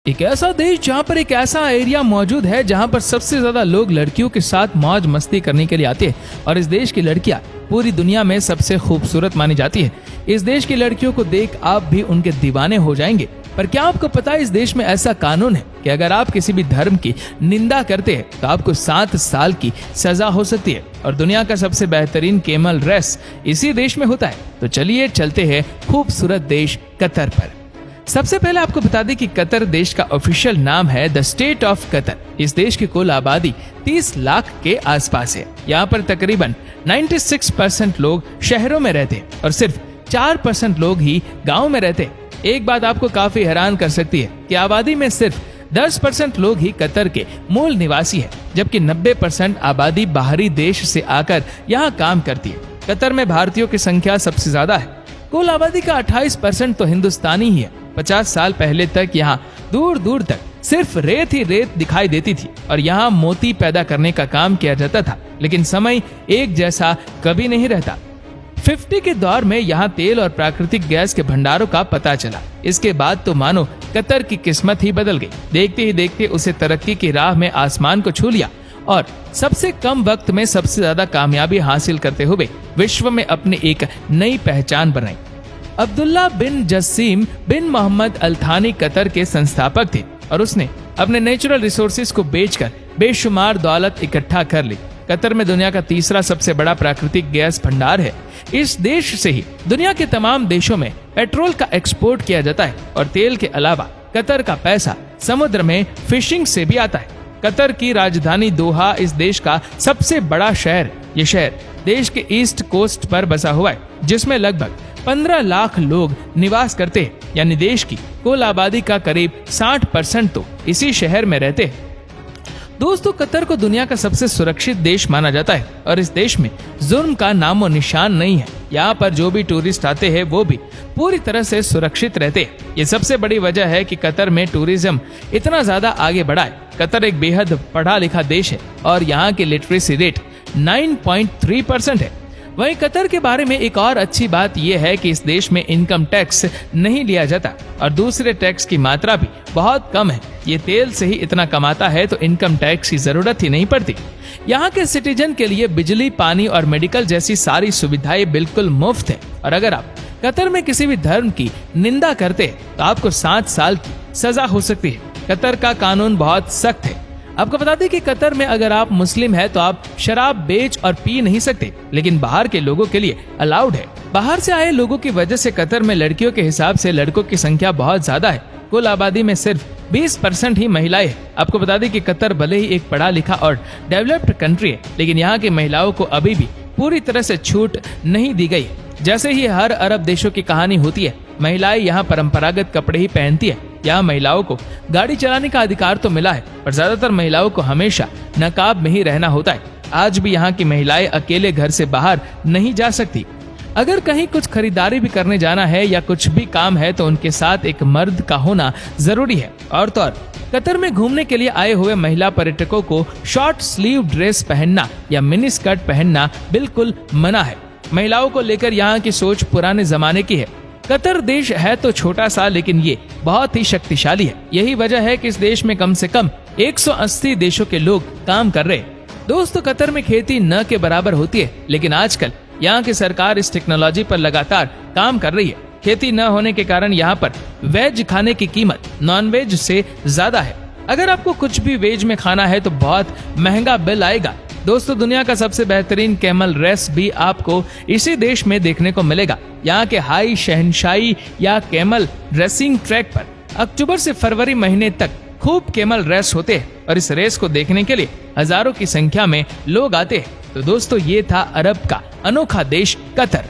एक ऐसा देश जहाँ पर एक ऐसा एरिया मौजूद है जहाँ पर सबसे ज्यादा लोग लड़कियों के साथ मौज मस्ती करने के लिए आते हैं और इस देश की लड़कियाँ पूरी दुनिया में सबसे खूबसूरत मानी जाती है। इस देश की लड़कियों को देख आप भी उनके दीवाने हो जाएंगे। पर क्या आपको पता है इस देश में ऐसा कानून है कि अगर आप किसी भी धर्म की निंदा करते हैं तो आपको 7 साल की सजा हो सकती है और दुनिया का सबसे बेहतरीन कैमल रेस इसी देश में होता है। तो चलिए चलते हैं खूबसूरत देश कतर पर। सबसे पहले आपको बता दें कि कतर देश का ऑफिशियल नाम है द स्टेट ऑफ कतर। इस देश की कुल आबादी 30 लाख के आसपास है। यहाँ पर तकरीबन 96% लोग शहरों में रहते हैं और सिर्फ 4% लोग ही गाँव में रहते हैं। एक बात आपको काफी हैरान कर सकती है कि आबादी में सिर्फ 10% लोग ही कतर के मूल निवासी है, जबकि 90% आबादी बाहरी देश से आकर यहाँ काम करती है। कतर में भारतीयों की संख्या सबसे ज्यादा है। कुल आबादी का 28% तो हिंदुस्तानी ही है। 50 साल पहले तक यहाँ दूर दूर तक सिर्फ रेत ही रेत दिखाई देती थी और यहाँ मोती पैदा करने का काम किया जाता था, लेकिन समय एक जैसा कभी नहीं रहता। 50 के दौर में यहाँ तेल और प्राकृतिक गैस के भंडारों का पता चला। इसके बाद तो मानो कतर की किस्मत ही बदल गई। देखते ही देखते उसे तरक्की की राह में आसमान को छू लिया और सबसे कम वक्त में सबसे ज्यादा कामयाबी हासिल करते हुए विश्व में अपनी एक नई पहचान बनाई। अब्दुल्ला बिन जसीम बिन मोहम्मद अल थानी कतर के संस्थापक थे और उसने अपने नेचुरल रिसोर्सेज को बेचकर बेशुमार दौलत इकट्ठा कर ली। कतर में दुनिया का तीसरा सबसे बड़ा प्राकृतिक गैस भंडार है। इस देश से ही दुनिया के तमाम देशों में पेट्रोल का एक्सपोर्ट किया जाता है और तेल के अलावा कतर का पैसा समुद्र में फिशिंग से भी आता है। कतर की राजधानी दोहा इस देश का सबसे बड़ा शहर है। ये शहर देश के ईस्ट कोस्ट पर बसा हुआ है, जिसमें लगभग 15 लाख लोग निवास करते हैं, यानी देश की कुल आबादी का करीब 60% तो इसी शहर में रहते हैं। दोस्तों, कतर को दुनिया का सबसे सुरक्षित देश माना जाता है और इस देश में जुर्म का नामो निशान नहीं है। यहाँ पर जो भी टूरिस्ट आते हैं वो भी पूरी तरह से सुरक्षित रहते हैं। ये सबसे बड़ी वजह है कि कतर में टूरिज्म इतना ज्यादा आगे बढ़ा है। कतर एक बेहद पढ़ा लिखा देश है और यहाँ की लिटरेसी रेट 9.3% है। वहीं कतर के बारे में एक और अच्छी बात यह है कि इस देश में इनकम टैक्स नहीं लिया जाता और दूसरे टैक्स की मात्रा भी बहुत कम है। ये तेल से ही इतना कमाता है तो इनकम टैक्स की जरूरत ही नहीं पड़ती। यहाँ के सिटीजन के लिए बिजली, पानी और मेडिकल जैसी सारी सुविधाएं बिल्कुल मुफ्त है और अगर आप कतर में किसी भी धर्म की निंदा करते हैं तो आपको 7 साल की सजा हो सकती है। कतर का कानून बहुत सख्त है। आपको बता दें कि कतर में अगर आप मुस्लिम हैं तो आप शराब बेच और पी नहीं सकते, लेकिन बाहर के लोगों के लिए अलाउड है। बाहर से आए लोगों की वजह से कतर में लड़कियों के हिसाब से लड़कों की संख्या बहुत ज्यादा है। कुल आबादी में सिर्फ 20% ही महिलाएं हैं। आपको बता दें कि कतर भले ही एक पढ़ा लिखा और डेवलप्ड कंट्री है, लेकिन यहाँ की महिलाओं को अभी भी पूरी तरह से छूट नहीं दी गई। जैसे ही हर अरब देशों की कहानी होती है, महिलाएं यहाँ परंपरागत कपड़े ही पहनती है। यहाँ महिलाओं को गाड़ी चलाने का अधिकार तो मिला है, पर ज्यादातर महिलाओं को हमेशा नकाब में ही रहना होता है। आज भी यहाँ की महिलाएं अकेले घर से बाहर नहीं जा सकती। अगर कहीं कुछ खरीदारी भी करने जाना है या कुछ भी काम है तो उनके साथ एक मर्द का होना जरूरी है। और तो और कतर में घूमने के लिए आए हुए महिला पर्यटकों को शॉर्ट स्लीव ड्रेस पहनना या मिनी स्कर्ट पहनना बिल्कुल मना है। महिलाओं को लेकर यहाँ की सोच पुराने जमाने की है। कतर देश है तो छोटा सा, लेकिन ये बहुत ही शक्तिशाली है। यही वजह है कि इस देश में कम से कम 180 देशों के लोग काम कर रहे हैं। दोस्तों, कतर में खेती न के बराबर होती है, लेकिन आजकल यहाँ की सरकार इस टेक्नोलॉजी पर लगातार काम कर रही है। खेती न होने के कारण यहाँ पर वेज खाने की कीमत नॉन वेज से ज्यादा है। अगर आपको कुछ भी वेज में खाना है तो बहुत महंगा बिल आएगा। दोस्तों, दुनिया का सबसे बेहतरीन कैमल रेस भी आपको इसी देश में देखने को मिलेगा। यहाँ के हाई शहनशाही या कैमल रेसिंग ट्रैक पर अक्टूबर से फरवरी महीने तक खूब कैमल रेस होते हैं और इस रेस को देखने के लिए हजारों की संख्या में लोग आते हैं। तो दोस्तों, ये था अरब का अनोखा देश कतर।